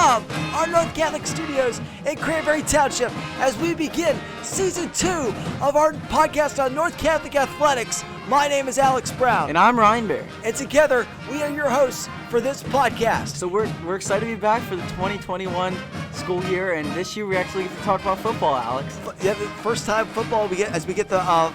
from our North Catholic studios in Cranberry Township as we begin Season 2 of our podcast on North Catholic Athletics. My name is Alex Brown. And I'm Ryan Bear. And together, we are your hosts for this podcast. So we're excited to be back for the 2021 school year, and this year we actually get to talk about football, Alex. Yeah, the first time football as we get the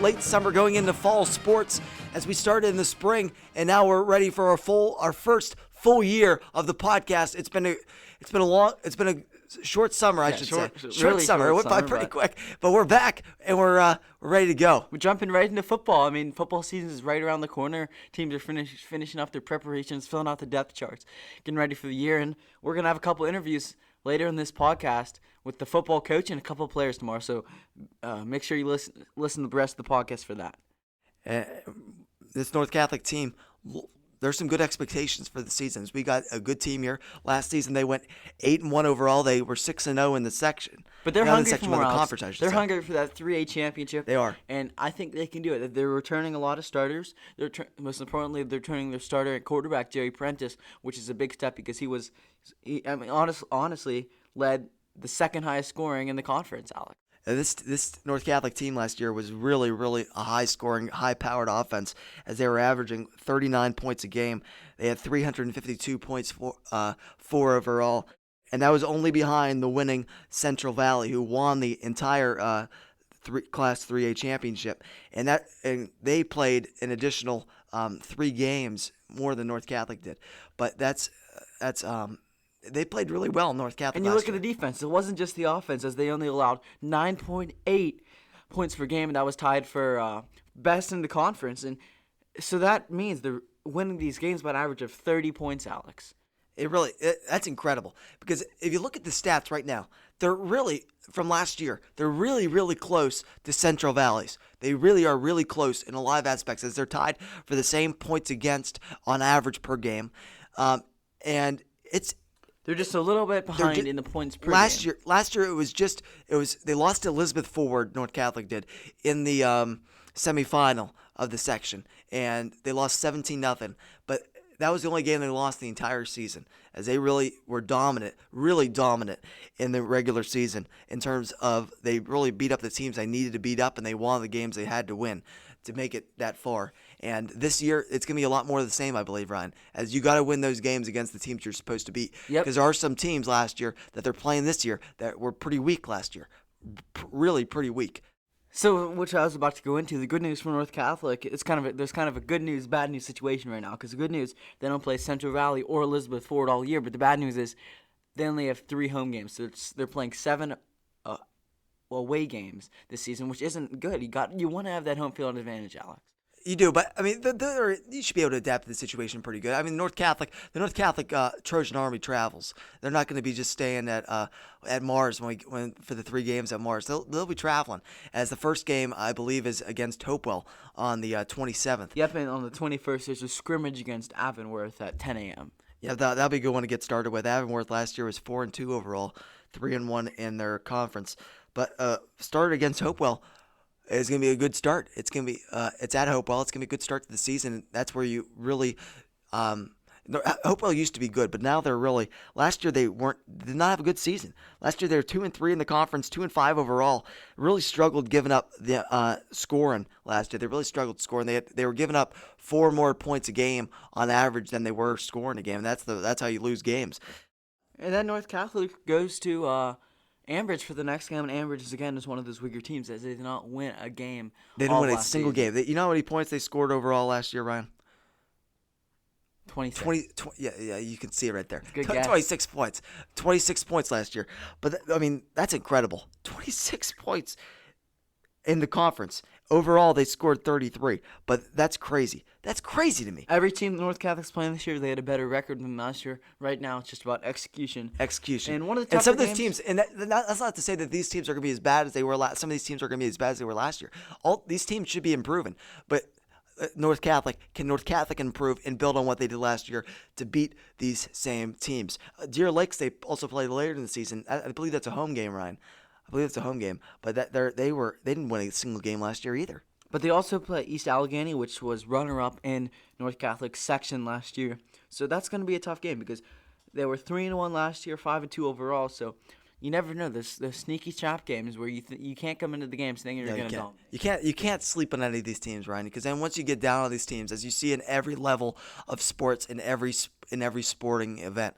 late summer going into fall sports as we started in the spring, and now we're ready for our first full year of the podcast. It's been a short summer, I should say. Short summer. It went by pretty quick, but we're back and we're ready to go. We're jumping right into football. I mean, football season is right around the corner. Teams are finishing up their preparations, filling out the depth charts, getting ready for the year, and we're gonna have a couple interviews later in this podcast with the football coach and a couple of players tomorrow. So make sure you listen to the rest of the podcast for that. This North Catholic team, there's some good expectations for the seasons. We got a good team here. Last season they went 8-1 overall. They were 6-0 in the section. But they're hungry for more. They're hungry for that 3A championship. They are, and I think they can do it. They're returning a lot of starters. Most importantly, they're returning their starter at quarterback, Prentice, which is a big step because he honestly led the second highest scoring in the conference, Alex. This North Catholic team last year was really, really a high-scoring, high-powered offense as they were averaging 39 points a game. They had 352 points for overall, and that was only behind the winning Central Valley, who won the entire Class 3A championship. And they played an additional 3 games more than North Catholic did. But they played really well in North Catholic. And you look at the defense. It wasn't just the offense, as they only allowed 9.8 points per game, and that was tied for best in the conference. And so that means they're winning these games by an average of 30 points, Alex. That's incredible. Because if you look at the stats right now, they're really, from last year, they're really, really close to Central Valley's. They really are really close in a lot of aspects, as they're tied for the same points against on average per game. And they're just a little bit behind in the points per game. Last year they lost to Elizabeth Forward, North Catholic did, in the semifinal of the section, and they lost 17-0. But that was the only game they lost the entire season, as they really were really dominant in the regular season in terms of they really beat up the teams they needed to beat up, and they won the games they had to win to make it that far. And this year, it's going to be a lot more of the same, I believe, Ryan, as you got to win those games against the teams you're supposed to beat. Because there are some teams last year that they're playing this year that were pretty weak last year, really pretty weak. So, which I was about to go into, the good news for North Catholic, there's kind of a good news, bad news situation right now. Because the good news, they don't play Central Valley or Elizabeth Forward all year. But the bad news is they only have 3 home games. So they're playing 7 away games this season, which isn't good. You want to have that home field advantage, Alex. You do, but I mean, you should be able to adapt to the situation pretty good. I mean, the North Catholic Trojan Army travels. They're not going to be just staying at Mars when for the 3 games at Mars. They'll be traveling. As the first game, I believe, is against Hopewell on the 27th. Yep, and on the 21st, there's a scrimmage against Avonworth at 10 a.m. Yeah, that'll be a good one to get started with. Avonworth last year was 4-2 overall, 3-1 in their conference. But started against Hopewell is going to be a good start. It's going to be it's at Hopewell. It's going to be a good start to the season. That's where you really Hopewell used to be good, but now they're really. Last year did not have a good season. Last year they were 2-3 in the conference, 2-5 overall. Really struggled giving up the scoring last year. They really struggled scoring. They were giving up 4 more points a game on average than they were scoring a game. That's how you lose games. And then North Catholic goes to Ambridge for the next game, and Ambridge is one of those weaker teams as they did not win a game. They didn't win a single game. You know how many points they scored overall last year, Ryan? 26. 20, yeah, you can see it right there. Good guess. 26 points. 26 points last year. But, that's incredible. 26 points in the conference. Overall, they scored 33. But that's crazy. That's crazy to me. Every team North Catholic's playing this year, they had a better record than last year. Right now, it's just about execution. And one of the some of those teams, and that's not to say that these teams are going to be as bad as they were last. Some of these teams are going to be as bad as they were last year. All these teams should be improving. But North Catholic improve and build on what they did last year to beat these same teams? Deer Lakes, they also played later in the season. I believe that's a home game, Ryan. I believe it's a home game, but they didn't win a single game last year either. But they also play East Allegheny, which was runner-up in North Catholic's section last year. So that's going to be a tough game because They were 3-1 last year, 5-2 overall. So you never know. There's sneaky trap games where you can't come into the game thinking you're going to dominate. You can't sleep on any of these teams, Ryan, because then once you get down on these teams, as you see in every level of sports, in every sporting event,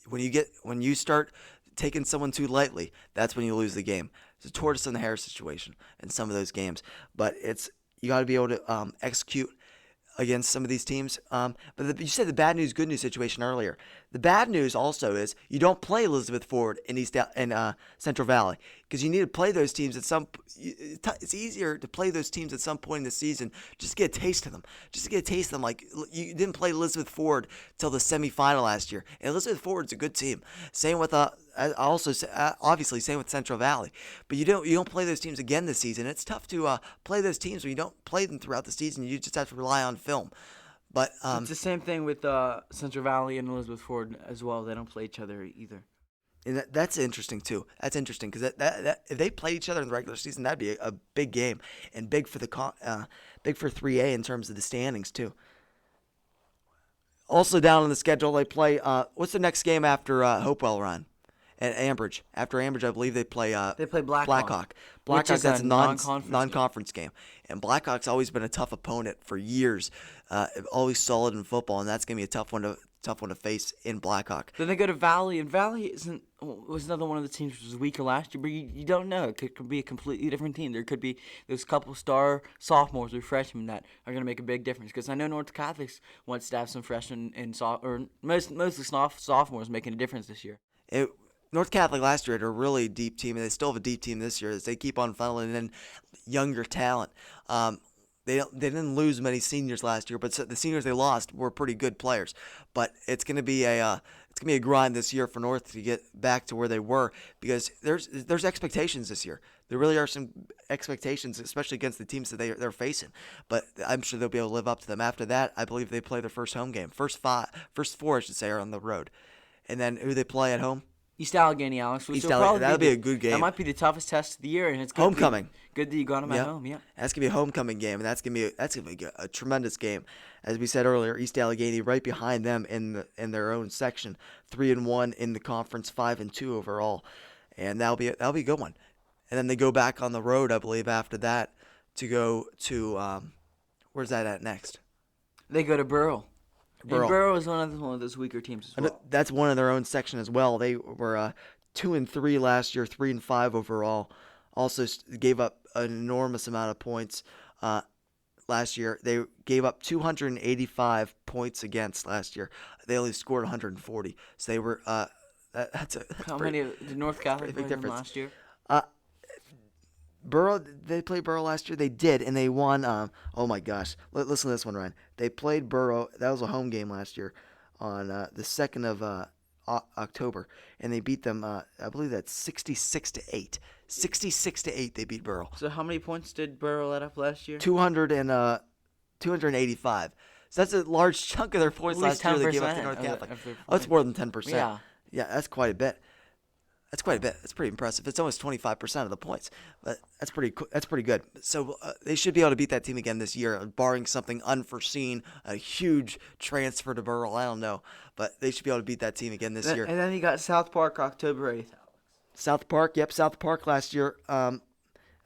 when you start taking someone too lightly, that's when you lose the game. It's a tortoise and the hare situation in some of those games, but you got to be able to execute against some of these teams. But you said the bad news, good news situation earlier. The bad news also is you don't play Elizabeth Forward in Central Valley because you need to play those teams at some. It's easier to play those teams at some point in the season just to get a taste of them. Like you didn't play Elizabeth Forward till the semifinal last year, and Elizabeth Forward's a good team. Same with obviously same with Central Valley, but you don't play those teams again this season. It's tough to play those teams when you don't play them throughout the season. You just have to rely on film. But it's the same thing with Central Valley and Elizabeth Ford as well. They don't play each other either. And that's interesting too. That's interesting because that if they played each other in the regular season, that'd be a big game and big for big for 3A in terms of the standings too. Also down on the schedule, they play. What's the next game after Hopewell Run? At Ambridge. After Ambridge, I believe they play Blackhawk. Blackhawk, that's a non-conference game. And Blackhawk's always been a tough opponent for years. Always solid in football, and that's going to be a tough one to face in Blackhawk. Then they go to Valley, and Valley was another one of the teams that was weaker last year, but you don't know. It could be a completely different team. There could be those couple star sophomores or freshmen that are going to make a big difference. Because I know North Catholics wants to have some freshmen or mostly sophomores making a difference this year. North Catholic last year had a really deep team, and they still have a deep team this year as they keep on funneling in younger talent. They didn't lose many seniors last year, but the seniors they lost were pretty good players. But it's going to be a grind this year for North to get back to where they were because there's expectations this year. There really are some expectations, especially against the teams that they're facing. But I'm sure they'll be able to live up to them. After that, I believe they play their first home game. First four, I should say, are on the road. And then who they play at home? East Allegheny, Alex. That'll be a good game. That might be the toughest test of the year, and it's homecoming. Good that you got them at home. Yeah, that's gonna be a homecoming game, and that's gonna be a tremendous game. As we said earlier, East Allegheny right behind them in their own section, 3-1 in the conference, 5-2 overall, and that'll be a good one. And then they go back on the road, I believe, after that to go to where's that at next? They go to Burrell. And Burrow is one of those weaker teams as well. That's one of their own section as well. They were 2-3 last year, 3-5 overall. Also gave up an enormous amount of points last year. They gave up 285 points against last year. They only scored 140. So they were How many did North Catholic play them last year? They played Burrow last year. They did, and they won. Oh my gosh! Listen to this one, Ryan. They played Burrow. That was a home game last year, on the 2nd of October, and they beat them. I believe that's 66-8. 66-8. They beat Burrow. So how many points did Burrow let up last year? 285. So that's a large chunk of their points last year they gave up to North Catholic. Oh, it's more than 10%. Yeah, that's quite a bit. That's pretty impressive. It's almost 25% of the points, but that's pretty good. So they should be able to beat that team again this year, barring something unforeseen, a huge transfer to Burrell. I don't know, but they should be able to beat that team again this year. And then you got South Park October 8th. South Park last year,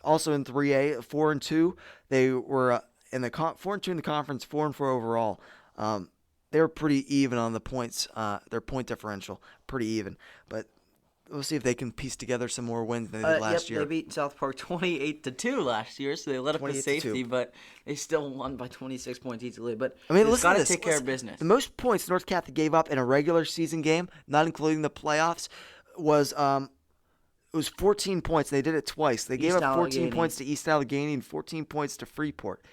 also in 3A, 4-2. They were in the 4-2 in the conference, 4-4 overall. They were pretty even on the points. Their point differential pretty even, but. We'll see if they can piece together some more wins than they did last year. They beat South Park 28-2 last year, so they let up the safety, but they still won by 26 points easily. But they've got to take care of business. The most points North Catholic gave up in a regular season game, not including the playoffs, was 14 points. They did it twice. They gave up 14 points to East Allegheny and 14 points to Freeport.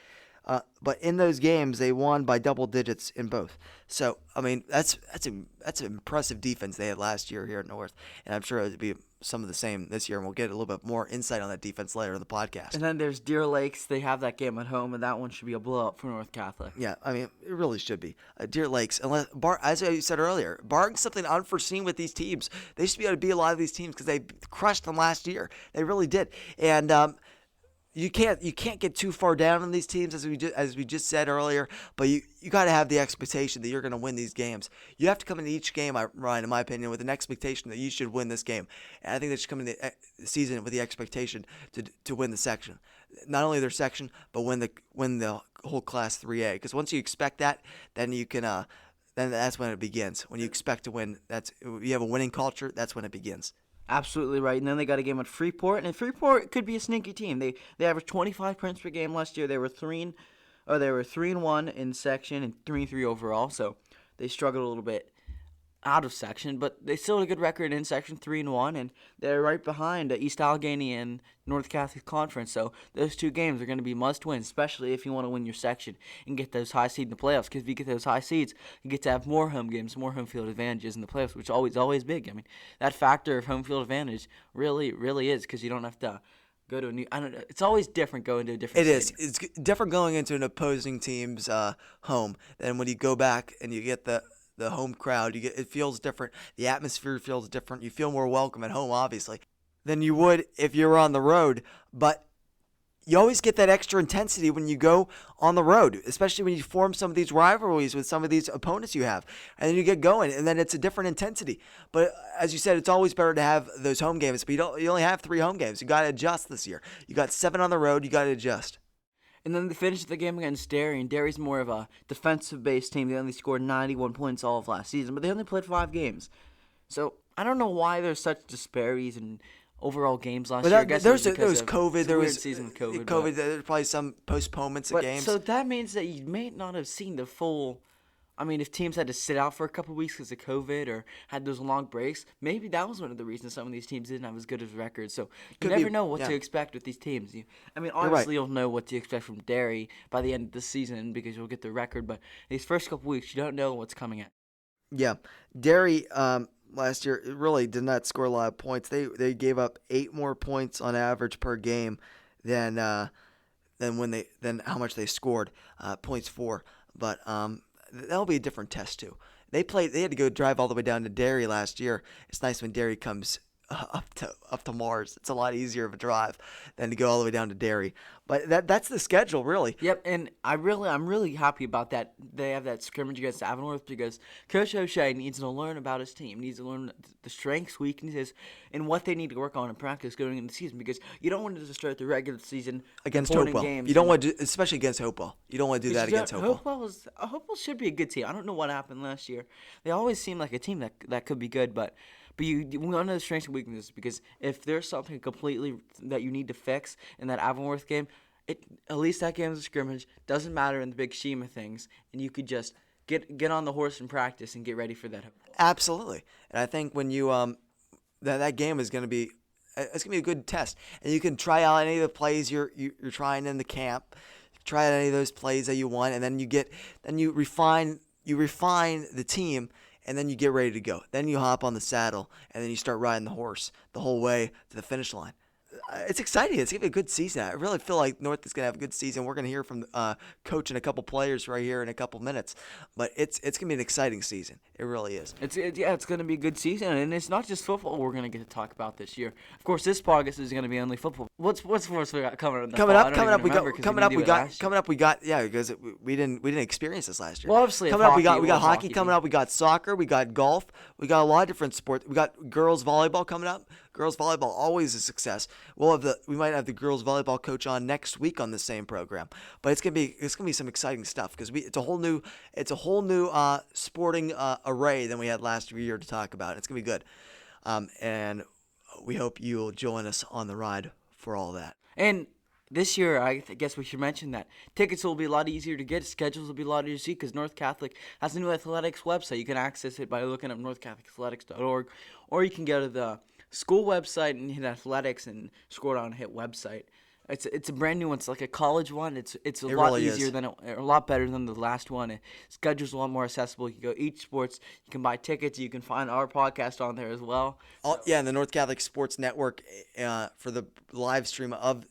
But in those games, they won by double digits in both. So, I mean, that's an impressive defense they had last year here at North. And I'm sure it'll be some of the same this year, and we'll get a little bit more insight on that defense later in the podcast. And then there's Deer Lakes. They have that game at home, and that one should be a blowout for North Catholic. Yeah, I mean, it really should be. Deer Lakes, as I said earlier, barring something unforeseen with these teams, they should be able to beat a lot of these teams because they crushed them last year. They really did. And you can't get too far down on these teams as we just said earlier, but you got to have the expectation that you're going to win these games. You have to come into each game, Ryan, in my opinion, with an expectation that you should win this game. And I think they should come into the season with the expectation to win the section, not only their section, but win the whole Class 3A. Because once you expect that, then you can then that's when it begins. When you expect to win, you have a winning culture. That's when it begins. Absolutely right. And then they got a game at Freeport, and Freeport could be a sneaky team. They averaged 25 points per game last year. They were 3-1 in section and 3-3 overall. So they struggled a little bit out of section, but they still had a good record in section, 3-1, and they're right behind East Allegheny and North Catholic Conference. So those two games are going to be must-win, especially if you want to win your section and get those high seeds in the playoffs. Because if you get those high seeds, you get to have more home games, more home field advantages in the playoffs, which is always big. I mean, that factor of home field advantage really is, because you don't have to go to a new. I don't know. It's always different going to a different. It stadium. is. It's different going into an opposing team's home than when you go back and you get the home crowd. It feels different. The atmosphere feels different. You feel more welcome at home, obviously, than you would if you were on the road. But you always get that extra intensity when you go on the road, especially when you form some of these rivalries with some of these opponents you have. And then you get going, and then it's a different intensity. But as you said, it's always better to have those home games. But you only have 3 home games. You got to adjust this year. You got 7 on the road. You got to adjust. And then they finished the game against Derry, and Derry's more of a defensive-based team. They only scored 91 points all of last season, but they only played 5 games. So I don't know why there's such disparities in overall games last year. I guess there was COVID. There was season with COVID. There was probably some postponements of games. So that means that you may not have seen the full. I mean, if teams had to sit out for a couple weeks because of COVID or had those long breaks, maybe that was one of the reasons some of these teams didn't have as good of records. So you never know what to expect with these teams. Obviously you'll know what to expect from Derry by the end of the season because you'll get the record. But these first couple weeks, you don't know what's coming at. Yeah, Derry last year really did not score a lot of points. They gave up 8 more points on average per game than how much they scored points for. But that'll be a different test too. They had to go drive all the way down to Derry last year. It's nice when Derry comes up to Mars. It's a lot easier of a drive than to go all the way down to Derry. But that's the schedule, really. Yep, and I'm really happy about that. They have that scrimmage against Avonworth because Coach O'Shea needs to learn about his team. Needs to learn the strengths, weaknesses, and what they need to work on in practice going into the season. Because you don't want to just start the regular season against Hopewell. You don't want to, especially against Hopewell. You don't want to do that against Hopewell. Hopewell should be a good team. I don't know what happened last year. They always seem like a team that could be good, but you want to know the strengths and weaknesses, because if there's something completely that you need to fix in that Avonworth game, at least that game is a scrimmage. Doesn't matter in the big scheme of things, and you could just get on the horse in practice and get ready for that. Absolutely, and I think when you that game is going to be it's going to be a good test, and you can try out any of the plays you're trying in the camp. Try out any of those plays that you want, and then you refine the team. And then you get ready to go. Then you hop on the saddle, and then you start riding the horse the whole way to the finish line. It's exciting. It's going to be a good season. I really feel like North is going to have a good season. We're going to hear from Coach and a couple players right here in a couple minutes. But it's going to be an exciting season. It really is. It's going to be a good season, and it's not just football we're going to get to talk about this year. Of course, this podcast is going to be only football. What's sports we got coming up? Because we didn't experience this last year. Well, obviously, coming up we got hockey coming up. We got soccer. We got golf. We got a lot of different sports. We got girls volleyball coming up. Girls volleyball always a success. We might have the girls volleyball coach on next week on the same program. But it's gonna be some exciting stuff because it's a whole new sporting array than we had last year to talk about. It's gonna be good, and we hope you'll join us on the ride for all that. And this year, I guess we should mention that tickets will be a lot easier to get. Schedules will be a lot easier to see because North Catholic has a new athletics website. You can access it by looking up northcatholicathletics.org, or you can go to the school website and hit athletics and scroll down and hit website. It's a brand new one. It's like a college one. It's a lot really easier a lot better than the last one. Schedule's a lot more accessible. You can go each sports. You can buy tickets. You can find our podcast on there as well. And the North Catholic Sports Network for the live stream of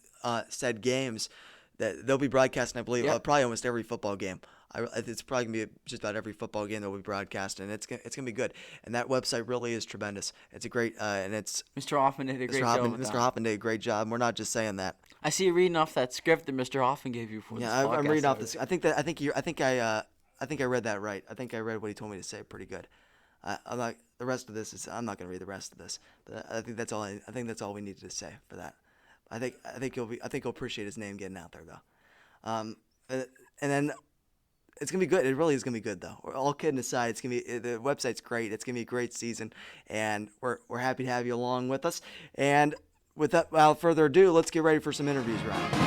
said games that they'll be broadcasting, I believe, probably almost every football game It's probably gonna be just about every football game that we broadcast, and it's gonna be good. And that website really is tremendous. It's a great and it's Mr. Hoffman did a great job with Mr. that. Hoffman did a great job. And we're not just saying that. I see you reading off that script that Mr. Hoffman gave you for this Yeah, I'm podcast. reading off this. I think I read that right. I think I read what he told me to say pretty good. I'm not the rest of this is I'm not gonna read the rest of this, but I think that's all. I think that's all we needed to say for that. I think he'll appreciate his name getting out there though. And then it's gonna be good. It really is gonna be good though. All kidding aside, the website's great. It's gonna be a great season, and we're happy to have you along with us. And without further ado, let's get ready for some interviews, Ryan.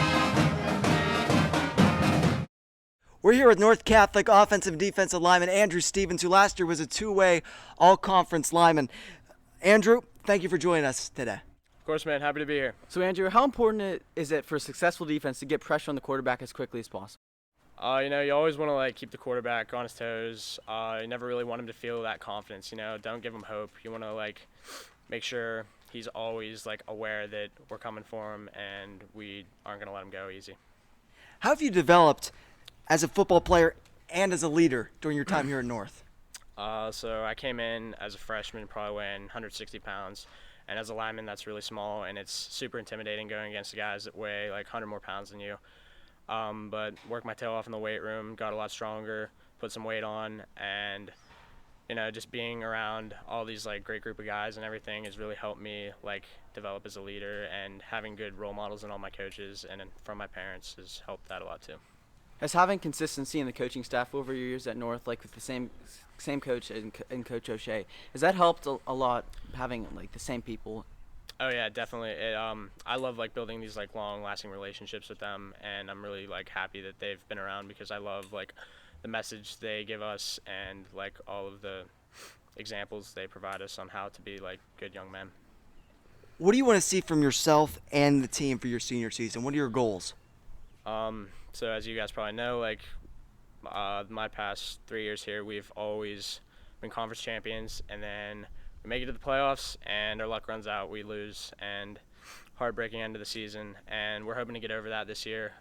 We're here with North Catholic offensive and defensive lineman Andrew Stevens, who last year was a two-way all-conference lineman. Andrew, thank you for joining us today. Of course, man. Happy to be here. So, Andrew, how important is it for a successful defense to get pressure on the quarterback as quickly as possible? You always want to keep the quarterback on his toes. You never really want him to feel that confidence. Don't give him hope. You want to make sure he's always aware that we're coming for him and we aren't going to let him go easy. How have you developed as a football player and as a leader during your time here at North? So I came in as a freshman, probably weighing 160 pounds. And as a lineman, that's really small, and it's super intimidating going against the guys that weigh 100 more pounds than you. But worked my tail off in the weight room, got a lot stronger, put some weight on, and just being around all these great group of guys and everything has really helped me develop as a leader, and having good role models in all my coaches and from my parents has helped that a lot too. Has having consistency in the coaching staff over your years at North, with the same coach and Coach O'Shea, has that helped a lot, having the same people? Oh yeah, definitely. I love building these long-lasting relationships with them, and I'm really happy that they've been around because I love the message they give us and all of the examples they provide us on how to be good young men. What do you want to see from yourself and the team for your senior season? What are your goals? So as you guys probably know, my past 3 years here, we've always been conference champions, and then we make it to the playoffs, and our luck runs out. We lose, and heartbreaking end of the season, and we're hoping to get over that this year,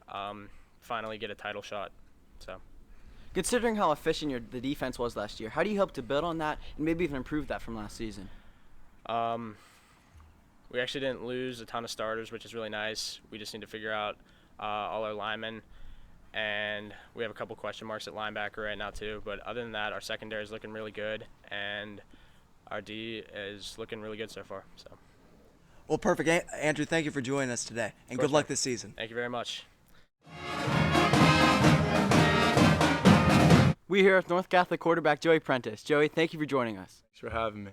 finally get a title shot. So, considering how efficient the defense was last year, how do you hope to build on that and maybe even improve that from last season? We actually didn't lose a ton of starters, which is really nice. We just need to figure out all our linemen, and we have a couple question marks at linebacker right now too. But other than that, our secondary is looking really good, and our D is looking really good so far. So, well, perfect. Andrew, thank you for joining us today, and good luck this season. Thank you very much. We're here with North Catholic quarterback Joey Prentice. Joey, thank you for joining us. Thanks for having me.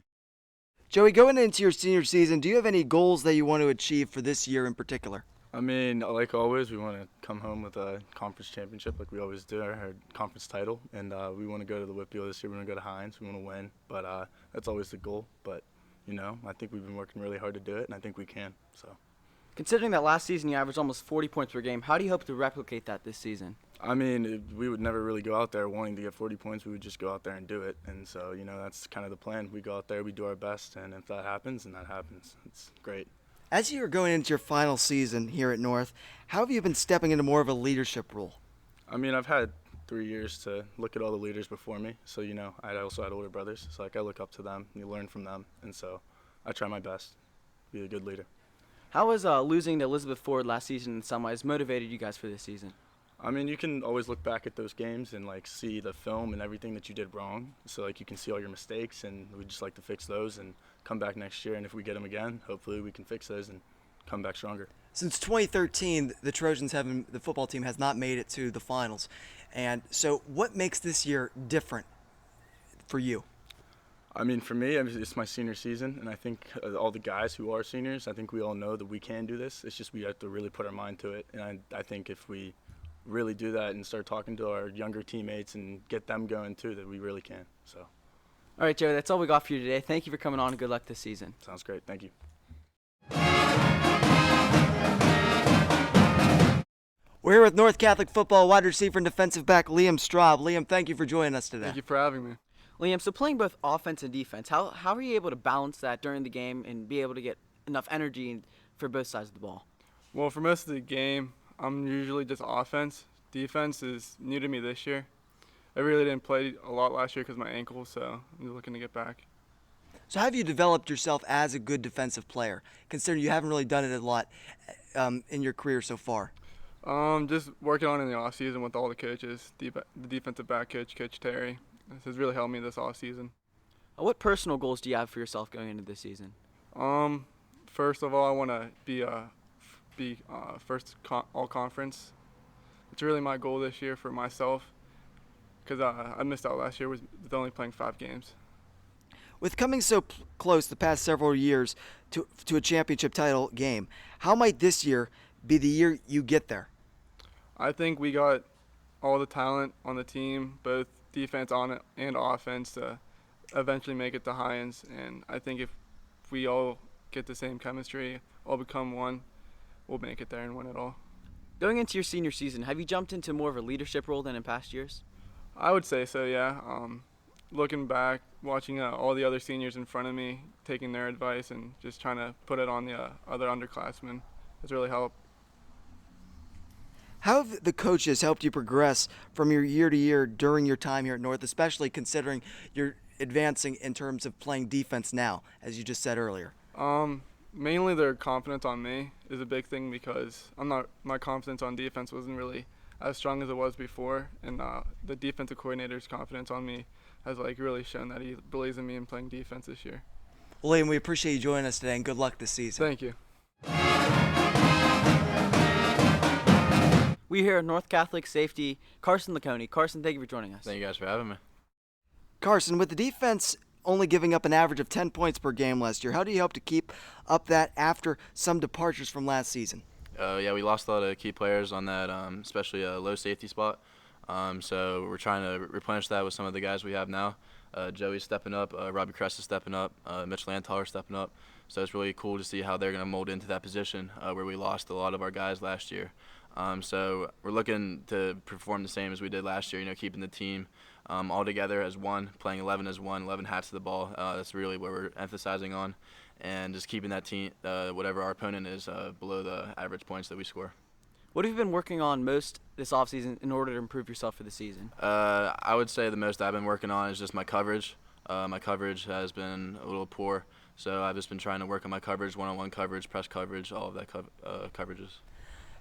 Joey, going into your senior season, do you have any goals that you want to achieve for this year in particular? I mean, like always, we want to come home with a conference championship like we always do, our conference title. And we want to go to the WPIAL this year. We want to go to Heinz. We want to win. But that's always the goal. But, I think we've been working really hard to do it, and I think we can. So, considering that last season you averaged almost 40 points per game, how do you hope to replicate that this season? I mean, we would never really go out there wanting to get 40 points. We would just go out there and do it. And so, that's kind of the plan. We go out there, we do our best, and if that happens, then that happens. It's great. As you're going into your final season here at North, how have you been stepping into more of a leadership role? I mean, I've had 3 years to look at all the leaders before me. So, I also had older brothers. So, I look up to them, and you learn from them. And so I try my best to be a good leader. How has losing to Elizabeth Ford last season in some ways motivated you guys for this season? I mean, you can always look back at those games and see the film and everything that you did wrong. So you can see all your mistakes, and we just like to fix those and come back next year. And if we get them again, hopefully we can fix those and come back stronger. Since 2013, the Trojans the football team has not made it to the finals. And so what makes this year different for you? I mean, for me, it's my senior season, and I think all the guys who are seniors, I think we all know that we can do this. It's just we have to really put our mind to it. And I think if we really do that and start talking to our younger teammates and get them going too, that we really can. So, all right, Joe, that's all we got for you today. Thank you for coming on, and good luck this season. Sounds great. Thank you. We're here with North Catholic football wide receiver and defensive back Liam Straub. Liam, thank you for joining us today. Thank you for having me. Liam, so playing both offense and defense, how are you able to balance that during the game and be able to get enough energy for both sides of the ball? Well, for most of the game, I'm usually just offense. Defense is new to me this year. I really didn't play a lot last year because of my ankle, so I'm looking to get back. So how have you developed yourself as a good defensive player, considering you haven't really done it a lot in your career so far? Just working on it in the off season with all the coaches, the defensive back coach, Coach Terry. This has really helped me this off season. What personal goals do you have for yourself going into this season? First of all, I want to be first all conference. It's really my goal this year for myself because I missed out last year with only playing 5 games. With coming so close the past several years to a championship title game, how might this year be the year you get there? I think we got all the talent on the team, both defense on it and offense, to eventually make it to Heinz. And I think if we all get the same chemistry, all become one, we'll make it there and win it all. Going into your senior season, have you jumped into more of a leadership role than in past years? I would say so, yeah. Looking back, watching all the other seniors in front of me, taking their advice and just trying to put it on the other underclassmen has really helped. How have the coaches helped you progress from your year to year during your time here at North, especially considering you're advancing in terms of playing defense now, as you just said earlier? Mainly their confidence on me is a big thing because my confidence on defense wasn't really as strong as it was before, and the defensive coordinator's confidence on me has really shown that he believes in me in playing defense this year. Well, Liam, we appreciate you joining us today, and good luck this season. Thank you. We here at North Catholic safety Carson Laconi. Carson, thank you for joining us. Thank you guys for having me. Carson, with the defense only giving up an average of 10 points per game last year, how do you hope to keep up that after some departures from last season? Yeah, we lost a lot of key players on that, especially a low safety spot. So we're trying to replenish that with some of the guys we have now. Joey's stepping up, Robbie Crest is stepping up, Mitch Lantaller stepping up. So it's really cool to see how they're going to mold into that position where we lost a lot of our guys last year. So we're looking to perform the same as we did last year, keeping the team all together as one, playing 11 as one, 11 hats to the ball. That's really what we're emphasizing on, and just keeping that team, whatever our opponent is, below the average points that we score. What have you been working on most this offseason in order to improve yourself for the season? I would say the most I've been working on is just my coverage. My coverage has been a little poor, so I've just been trying to work on my coverage, one-on-one coverage, press coverage, all of that coverages.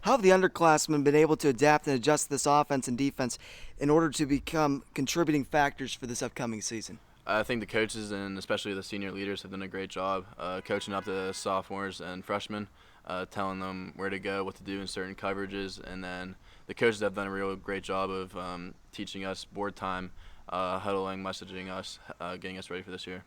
How have the underclassmen been able to adapt and adjust this offense and defense in order to become contributing factors for this upcoming season? I think the coaches and especially the senior leaders have done a great job coaching up the sophomores and freshmen, telling them where to go, what to do in certain coverages, and then the coaches have done a real great job of teaching us board time, huddling, messaging us, getting us ready for this year.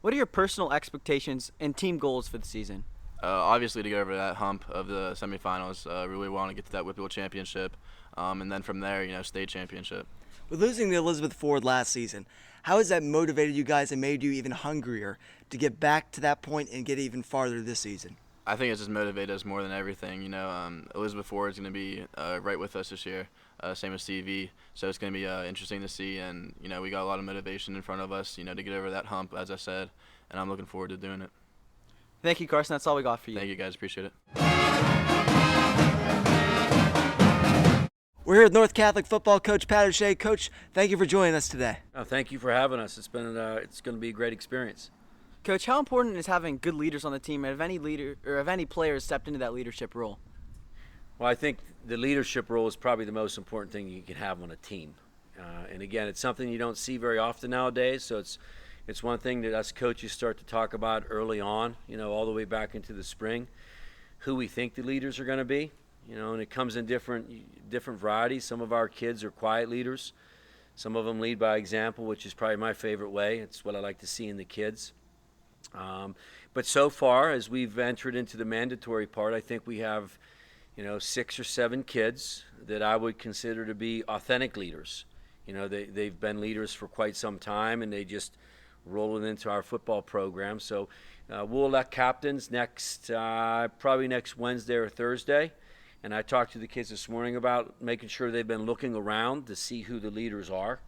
What are your personal expectations and team goals for the season? Obviously, to get over that hump of the semifinals, really want to get to that WPIAL Championship, and then from there, state championship. With losing to Elizabeth Ford last season, how has that motivated you guys and made you even hungrier to get back to that point and get even farther this season? I think it's just motivated us more than everything. Elizabeth Ford is going to be right with us this year, same as CV. So it's going to be interesting to see, and we got a lot of motivation in front of us, to get over that hump, as I said, and I'm looking forward to doing it. Thank you, Carson. That's all we got for you. Thank you, guys. Appreciate it. We're here with North Catholic football coach Pat O'Shea. Coach, thank you for joining us today. Thank you for having us. It's going to be a great experience. Coach, how important is having good leaders on the team, and have any players stepped into that leadership role? Well, I think the leadership role is probably the most important thing you can have on a team. And again, it's something you don't see very often nowadays, so it's one thing that us coaches start to talk about early on, all the way back into the spring, who we think the leaders are going to be, and it comes in different varieties. Some of our kids are quiet leaders. Some of them lead by example, which is probably my favorite way. It's what I like to see in the kids. But so far, as we've entered into the mandatory part, I think we have, 6 or 7 kids that I would consider to be authentic leaders. They've been leaders for quite some time, and they just roll it into our football program. So we'll elect captains probably next Wednesday or Thursday. And I talked to the kids this morning about making sure they've been looking around to see who the leaders are,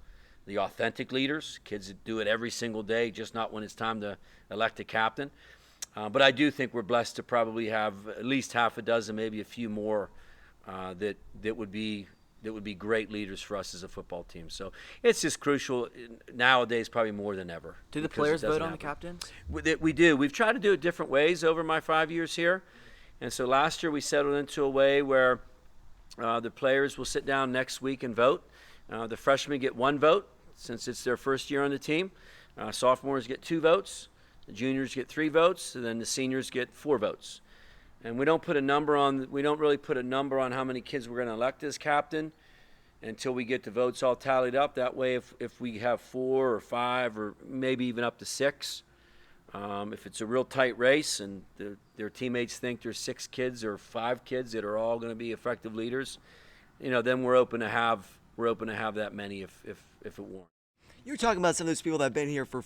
the authentic leaders, kids that do it every single day, just not when it's time to elect a captain. But I do think we're blessed to probably have at least half a dozen, maybe a few more that would be that would be great leaders for us as a football team. So it's just crucial nowadays, probably more than ever. Do the because players it doesn't vote on the happen. captains? We do. We've tried to do it different ways over my 5 years here. And so last year we settled into a way where the players will sit down next week and vote. The freshmen get 1 vote since it's their first year on the team. Sophomores get 2 votes. The juniors get 3 votes. And then the seniors get 4 votes. And we don't really put a number on how many kids we're going to elect as captain until we get the votes all tallied up. That way, if we have 4 or 5 or maybe even up to 6, if it's a real tight race and their teammates think there's 6 kids or 5 kids that are all going to be effective leaders, then we're open to have that many if it warrants. You're talking about some of those people that have been here for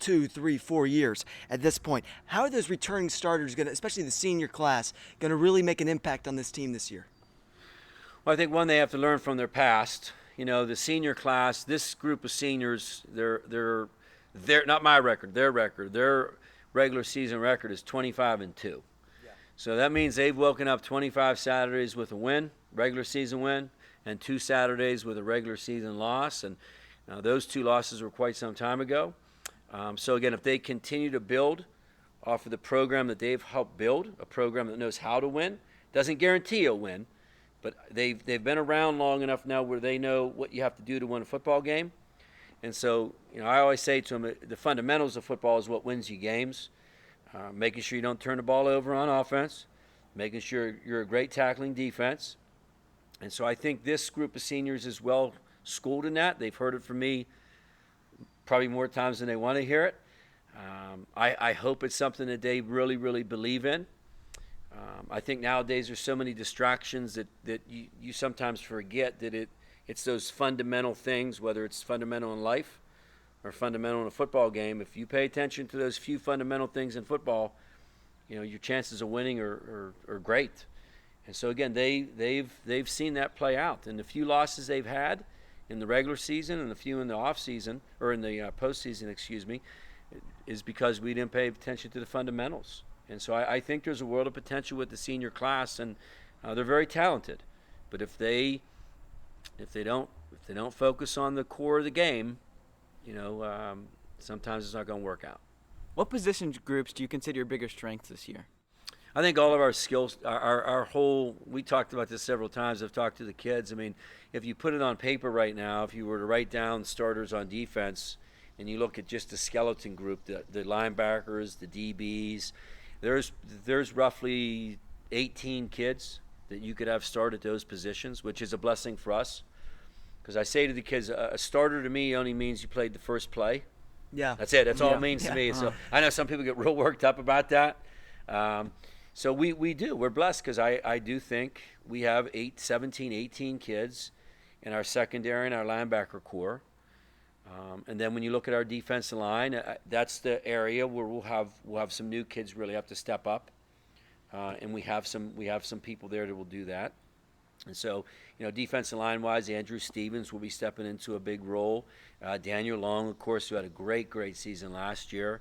2, 3, 4 years at this point. How are those returning starters going to, especially the senior class, going to really make an impact on this team this year? Well, I think one, they have to learn from their past. The senior class, this group of seniors, they're not my record, their record. Their regular season record is 25-2. Yeah. So that means they've woken up 25 Saturdays with a win, regular season win, and 2 Saturdays with a regular season loss. And those 2 losses were quite some time ago. So again, if they continue to build off of the program that they've helped build, a program that knows how to win, doesn't guarantee a win, but they've been around long enough now where they know what you have to do to win a football game. And so, I always say to them, the fundamentals of football is what wins you games. Making sure you don't turn the ball over on offense, making sure you're a great tackling defense. And so I think this group of seniors is well schooled in that. They've heard it from me probably more times than they want to hear it. I hope it's something that they really, really believe in. I think nowadays there's so many distractions that you sometimes forget that it's those fundamental things, whether it's fundamental in life or fundamental in a football game. If you pay attention to those few fundamental things in football, your chances of winning are great. And so again, they've seen that play out. And the few losses they've had in the regular season and a few in the off season, or in the postseason, is because we didn't pay attention to the fundamentals. And so I think there's a world of potential with the senior class, and they're very talented. But if they don't focus on the core of the game, sometimes it's not going to work out. What position groups do you consider your biggest strengths this year? I think all of our skills, our whole, we talked about this several times. I've talked to the kids. I mean, if you put it on paper right now, if you were to write down starters on defense and you look at just the skeleton group, the linebackers, the DBs, there's roughly 18 kids that you could have start at those positions, which is a blessing for us. Because I say to the kids, a starter to me only means you played the first play. Yeah. That's it. That's all it means to me. So I know some people get real worked up about that. So we do. We're blessed because I do think we have 17, 18 kids in our secondary and our linebacker core. And then when you look at our defensive line, that's the area where we'll have some new kids really have to step up. And we have some people there that will do that. And so, defensive line-wise, Andrew Stevens will be stepping into a big role. Daniel Long, of course, who had a great season last year.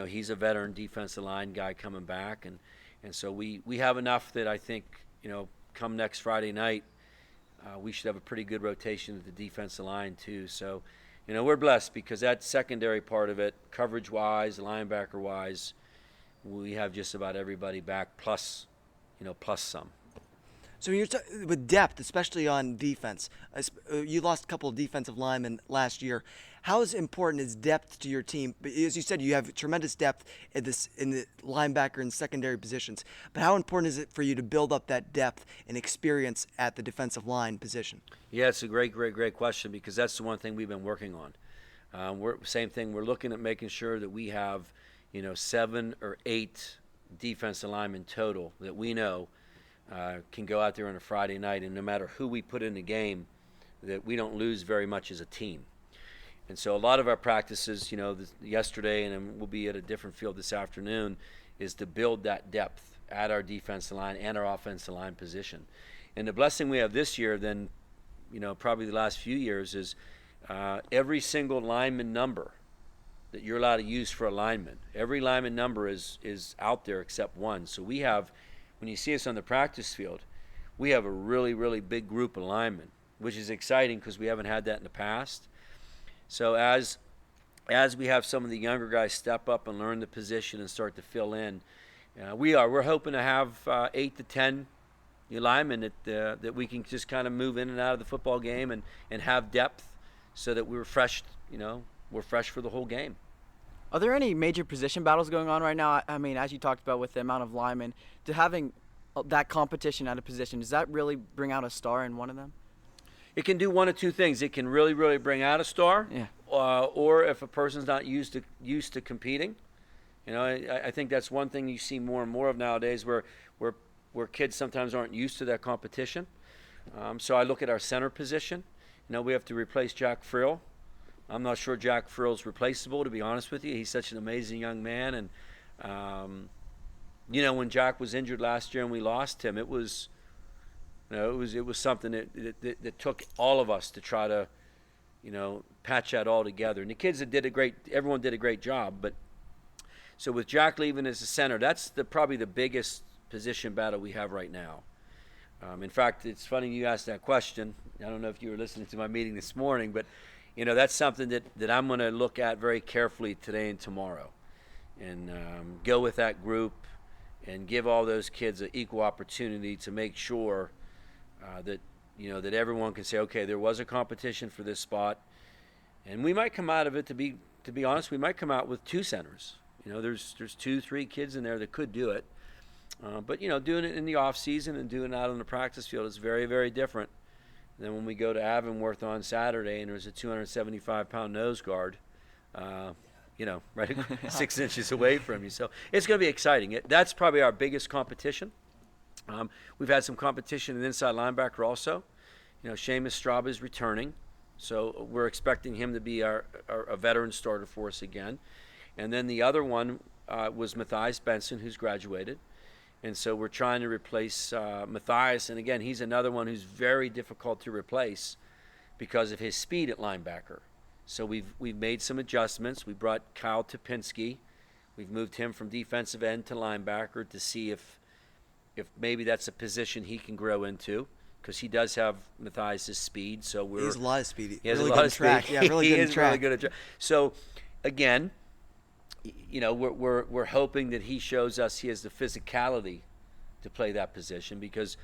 He's a veteran defensive line guy coming back. And so we have enough that I think, come next Friday night, we should have a pretty good rotation at the defensive line too. So, we're blessed because that secondary part of it, coverage-wise, linebacker-wise, we have just about everybody back plus some. So you're with depth, especially on defense. You lost a couple of defensive linemen last year. How important is depth to your team? As you said, you have tremendous depth in the linebacker and secondary positions. But how important is it for you to build up that depth and experience at the defensive line position? Yeah, it's a great question because that's the one thing we've been working on. Same thing. We're looking at making sure that we have, 7 or 8 defensive linemen total that we know can go out there on a Friday night, and no matter who we put in the game, that we don't lose very much as a team. And so a lot of our practices, yesterday, and then we'll be at a different field this afternoon, is to build that depth at our defensive line and our offensive line position. And the blessing we have this year, then, probably the last few years, is every single lineman number that you're allowed to use for a lineman, every lineman number is out there except one. So we have, when you see us on the practice field, we have a really, really big group of linemen, which is exciting because we haven't had that in the past. So as we have some of the younger guys step up and learn the position and start to fill in, we're hoping to have 8 to 10 linemen that we can just kind of move in and out of the football game and have depth so that we're fresh, we're fresh for the whole game. Are there any major position battles going on right now? I mean, as you talked about with the amount of linemen, to having that competition at a position, does that really bring out a star in one of them? It can do one of two things. It can really, really bring out a star, Yeah. Or if a person's not used to competing. I think that's one thing you see more and more of nowadays, where kids sometimes aren't used to that competition. So I look at our center position. We have to replace Jack Frill. I'm not sure Jack Frill's replaceable, to be honest with you. He's such an amazing young man, and when Jack was injured last year and we lost him, it was something that took all of us to try to, patch that all together. And the kids everyone did a great job. But so with Jack leaving as a center, that's probably the biggest position battle we have right now. In fact, it's funny you asked that question. I don't know if you were listening to my meeting this morning, but that's something that I'm going to look at very carefully today and tomorrow, and go with that group and give all those kids an equal opportunity to make sure that everyone can say, okay, there was a competition for this spot, and we might come out of it. To be honest, we might come out with 2 centers. There's 2-3 kids in there that could do it, but doing it in the off season and doing it out on the practice field is very, very different than when we go to Avonworth on Saturday and there's a 275-pound nose guard, right 6 inches away from you. So it's going to be exciting. That's probably our biggest competition. We've had some competition in inside linebacker also. Seamus Straub is returning, so we're expecting him to be a veteran starter for us again. And then the other one was Matthias Benson, who's graduated. And so we're trying to replace Matthias. And again, he's another one who's very difficult to replace because of his speed at linebacker. So we've made some adjustments. We brought Kyle Topinski. We've moved him from defensive end to linebacker to see if maybe that's a position he can grow into, because he does have Matthias' speed. So He has a lot of speed. He has really a lot of track. speed. Yeah, really he good is at track. really good at track. So again, we're hoping that he shows us he has the physicality to play that position, because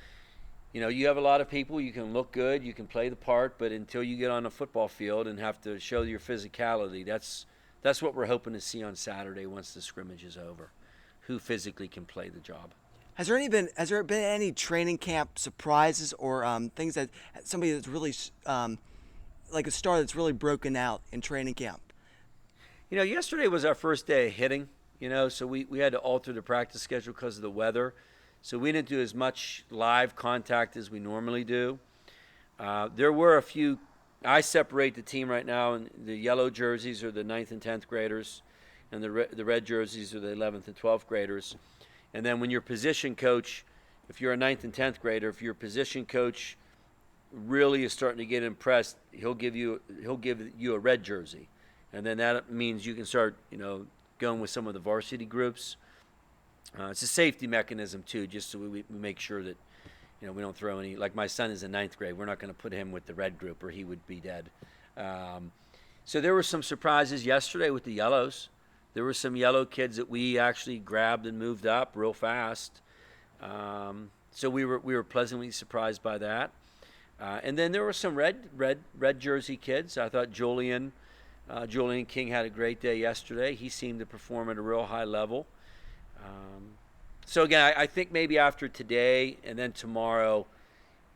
you have a lot of people, you can look good, you can play the part, but until you get on a football field and have to show your physicality, that's what we're hoping to see on Saturday once the scrimmage is over, who physically can play the job. Has there been any training camp surprises or things that somebody that's really like a star that's really broken out in training camp? Yesterday was our first day of hitting, so we had to alter the practice schedule because of the weather. So we didn't do as much live contact as we normally do. There were a few. I separate the team right now, and the yellow jerseys are the 9th and 10th graders, and the red jerseys are the 11th and 12th graders. And then when your position coach, if you're a 9th and 10th grader, if your position coach really is starting to get impressed, he'll give you a red jersey. And then that means you can start, going with some of the varsity groups. It's a safety mechanism too, just so we make sure that, we don't throw any. Like my son is in 9th grade, we're not going to put him with the red group or he would be dead. So there were some surprises yesterday with the yellows. There were some yellow kids that we actually grabbed and moved up real fast. So we were pleasantly surprised by that. And then there were some red jersey kids. I thought Julian King had a great day yesterday. He seemed to perform at a real high level. So again, I think maybe after today and then tomorrow,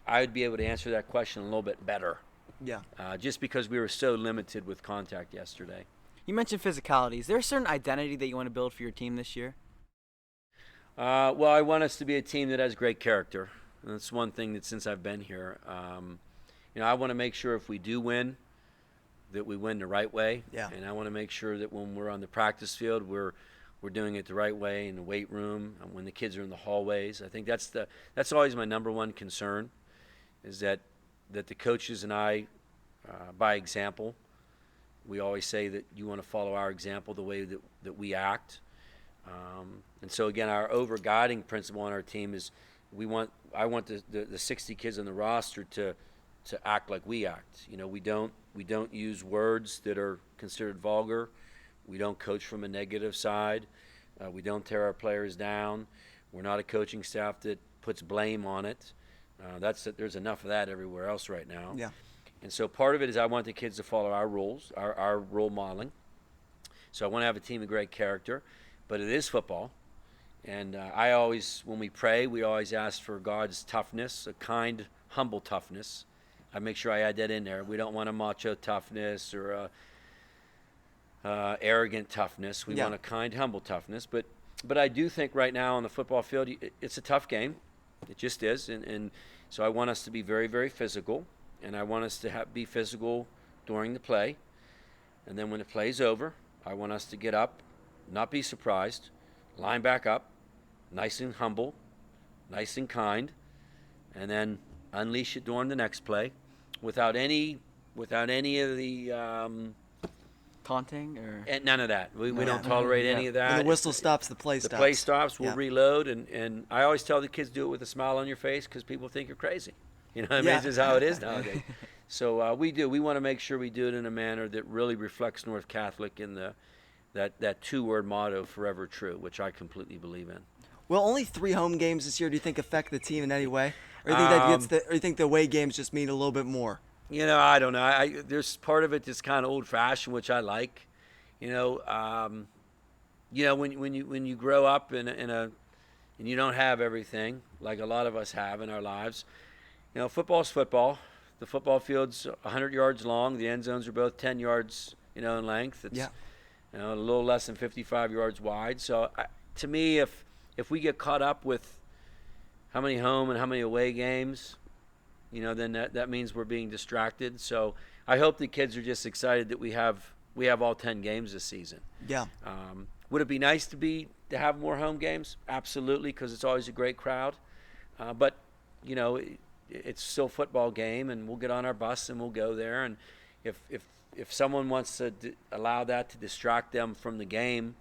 I would be able to answer that question a little bit better. Yeah. Just because we were so limited with contact yesterday. You mentioned physicality. Is there a certain identity that you want to build for your team this year? Well, I want us to be a team that has great character. And that's one thing that since I've been here, I want to make sure if we do win, that we win the right way. Yeah. And I want to make sure that when we're on the practice field, we're doing it the right way in the weight room, and when the kids are in the hallways. I think that's always my number one concern, is that the coaches and I, by example, we always say that you want to follow our example, the way that we act. And so again, our over-guiding principle on our team is I want the 60 kids on the roster to act like we act. We don't use words that are considered vulgar. We don't coach from a negative side. We don't tear our players down. We're not a coaching staff that puts blame on it. There's enough of that everywhere else right now. Yeah. And so part of it is I want the kids to follow our rules, our role modeling. So I want to have a team of great character, but it is football. And when we pray, we always ask for God's toughness, a kind, humble toughness. I make sure I add that in there. We don't want a macho toughness or a arrogant toughness. We want a kind, humble toughness. But I do think right now on the football field, it's a tough game. It just is. And so I want us to be very, very physical. And I want us to be physical during the play. And then when the play's over, I want us to get up, not be surprised, line back up, nice and humble, nice and kind, and then unleash it during the next play without any of the Taunting or and none of that. We don't tolerate any of that. When the whistle stops, the play stops. The play stops, we'll reload, and I always tell the kids do it with a smile on your face because people think you're crazy. This is how it is nowadays. So we want to make sure we do it in a manner that really reflects North Catholic in that two-word motto, forever true, which I completely believe in. Will only 3 home games this year, do you think, affect the team in any way? Or do you think the away games just mean a little bit more? I don't know. There's part of it that's kind of old-fashioned, which I like. When you grow up and you don't have everything like a lot of us have in our lives, football's football. The football field's 100 yards long. The end zones are both 10 yards, in length. It's a little less than 55 yards wide. So to me, if we get caught up with how many home and how many away games, then that means we're being distracted. So I hope the kids are just excited that we have all 10 games this season. Yeah. Would it be nice to have more home games? Absolutely, because it's always a great crowd. But it's still a football game, and we'll get on our bus and we'll go there. And if someone wants to allow that to distract them from the game,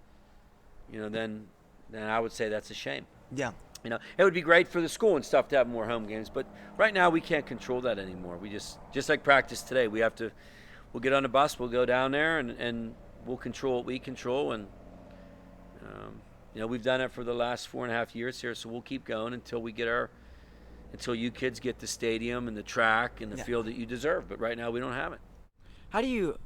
then I would say that's a shame. Yeah. It would be great for the school and stuff to have more home games, but right now we can't control that anymore. We just like practice today, we'll get on the bus, we'll go down there, and we'll control what we control. And we've done it for the last 4.5 years here, so we'll keep going until you kids get the stadium and the track and the field that you deserve. But right now we don't have it. How do you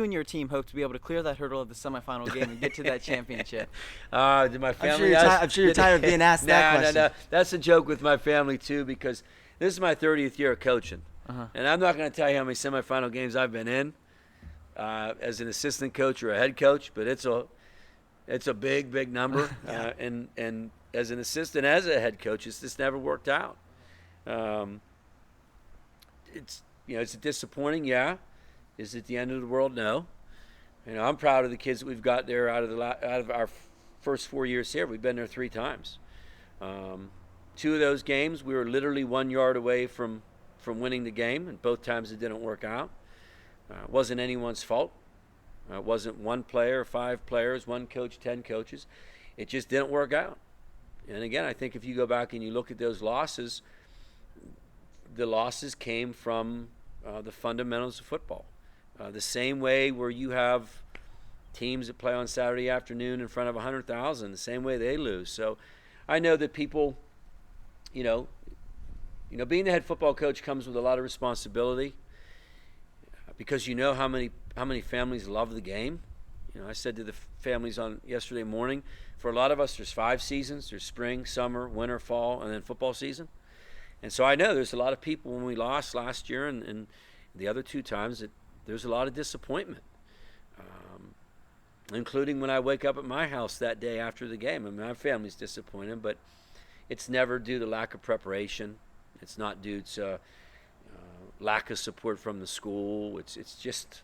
and your team hope to be able to clear that hurdle of the semifinal game and get to that championship? Did my family? I'm sure you're tired of being asked that question. No. That's a joke with my family too, because this is my 30th year of coaching, and I'm not going to tell you how many semifinal games I've been in as an assistant coach or a head coach, but it's a big number. And as an assistant, as a head coach, it's just never worked out. It's disappointing, yeah. Is it the end of the world? No. I'm proud of the kids that we've got there out of our first 4 years here. We've been there 3 times. 2 of those games, we were literally 1 yard away from winning the game, and both times it didn't work out. It wasn't anyone's fault. It wasn't one player, 5 players, 1 coach, 10 coaches. It just didn't work out. And again, I think if you go back and you look at those losses, the losses came from the fundamentals of football. The same way where you have teams that play on Saturday afternoon in front of 100,000, the same way they lose. So I know that people, being the head football coach comes with a lot of responsibility, because how many families love the game. I said to the families on yesterday morning, for a lot of us, there's 5 seasons. There's spring, summer, winter, fall, and then football season. And so I know there's a lot of people when we lost last year and the other 2 times that there's a lot of disappointment, including when I wake up at my house that day after the game. I mean, my family's disappointed, but it's never due to lack of preparation. It's not due to lack of support from the school. It's just,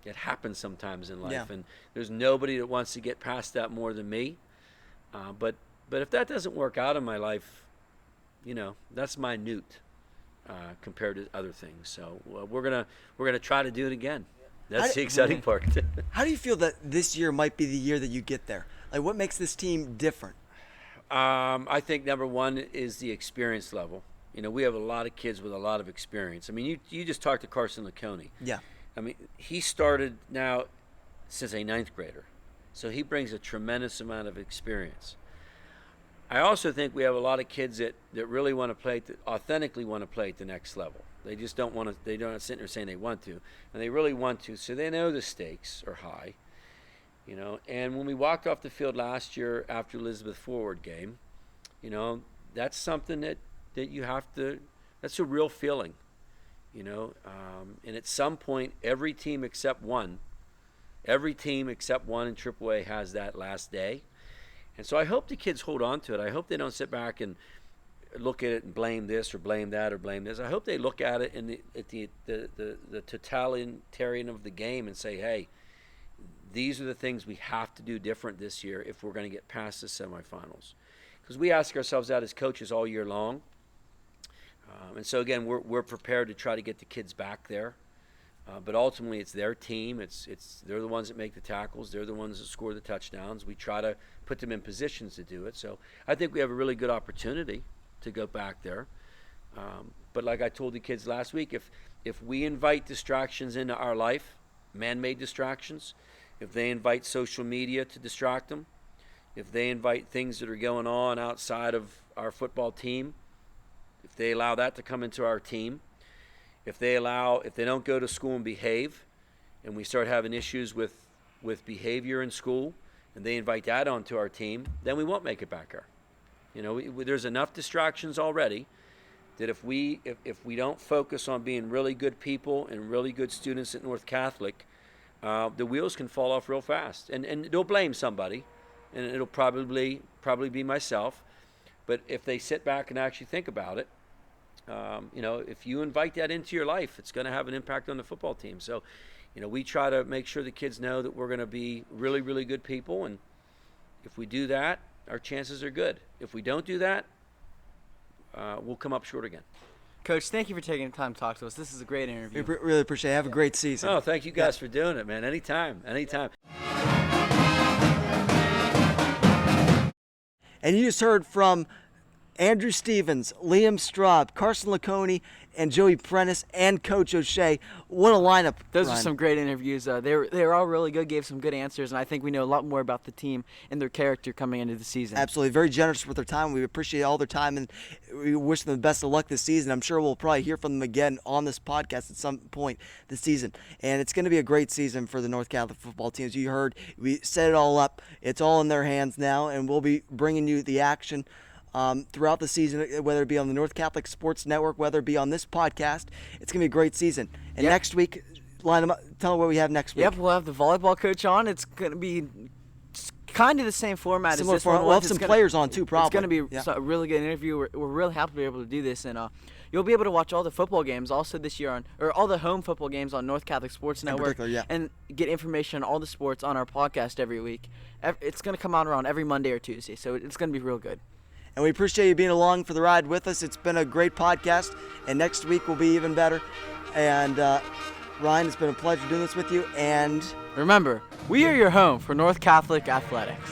it happens sometimes in life, and there's nobody that wants to get past that more than me. But if that doesn't work out in my life, that's minute compared to other things. So we're gonna try to do it again. That's the exciting part. How do you feel that this year might be the year that you get there? Like, what makes this team different? I think number one is the experience level. You know, we have a lot of kids with a lot of experience. I mean, you just talked to Carson Laconi. Yeah. I mean, he started now since a ninth grader. So he brings a tremendous amount of experience. I also think we have a lot of kids that really want to play, authentically want to play at the next level. They just don't want to, they're not sitting there saying they want to, and they really want to, so they know the stakes are high. You know, and when we walked off the field last year after Elizabeth Forward game, you know, that's something that you have to, that's a real feeling, you know. And at some point, every team except one in AAA has that last day. And so I hope the kids hold on to it. I hope they don't sit back and look at it and blame this or blame that or blame this. I hope they look at it at the totalitarian of the game and say, hey, these are the things we have to do different this year if we're going to get past the semifinals. Because we ask ourselves that as coaches all year long. And so, again, we're prepared to try to get the kids back there. But ultimately, it's their team. They're the ones that make the tackles. They're the ones that score the touchdowns. We try to put them in positions to do it. So I think we have a really good opportunity to go back there. But like I told the kids last week, if we invite distractions into our life, man-made distractions, if they invite social media to distract them, if they invite things that are going on outside of our football team, if they allow that to come into our team, if they don't go to school and behave, and we start having issues with behavior in school, and they invite that onto our team, then we won't make it back there. You know, there's enough distractions already that if we don't focus on being really good people and really good students at North Catholic, the wheels can fall off real fast. And they'll blame somebody, and it'll probably be myself. But if they sit back and actually think about it, you know, if you invite that into your life, it's going to have an impact on the football team. So, you know, we try to make sure the kids know that we're going to be really, really good people. And if we do that, our chances are good. If we don't do that, we'll come up short again. Coach, thank you for taking the time to talk to us. This is a great interview. We really appreciate it. Have a great season. Oh, thank you guys for doing it, man. Anytime. And you just heard from Andrew Stevens, Liam Straub, Carson Laconi, and Joey Prentice, and Coach O'Shea. What a lineup, Those Ryan. are some great interviews. They were all really good, gave some good answers, and I think we know a lot more about the team and their character coming into the season. Absolutely. Very generous with their time. We appreciate all their time, and we wish them the best of luck this season. I'm sure we'll probably hear from them again on this podcast at some point this season. And it's going to be a great season for the North Catholic football team. As you heard, we set it all up. It's all in their hands now, and we'll be bringing you the action throughout the season, whether it be on the North Catholic Sports Network, whether it be on this podcast. It's going to be a great season. And next week, line them up, tell them what we have next week. Yep, we'll have the volleyball coach on. It's going to be kind of the same format Similar as this one. We'll have some players on too, probably. It's going to be a really good interview. We're really happy to be able to do this, and you'll be able to watch all the football games also this year or all the home football games on North Catholic Sports Network, and get information on all the sports on our podcast every week. It's going to come out around every Monday or Tuesday, so it's going to be real good. And we appreciate you being along for the ride with us. It's been a great podcast, and next week will be even better. And Ryan, it's been a pleasure doing this with you. And remember, we are your home for North Catholic athletics.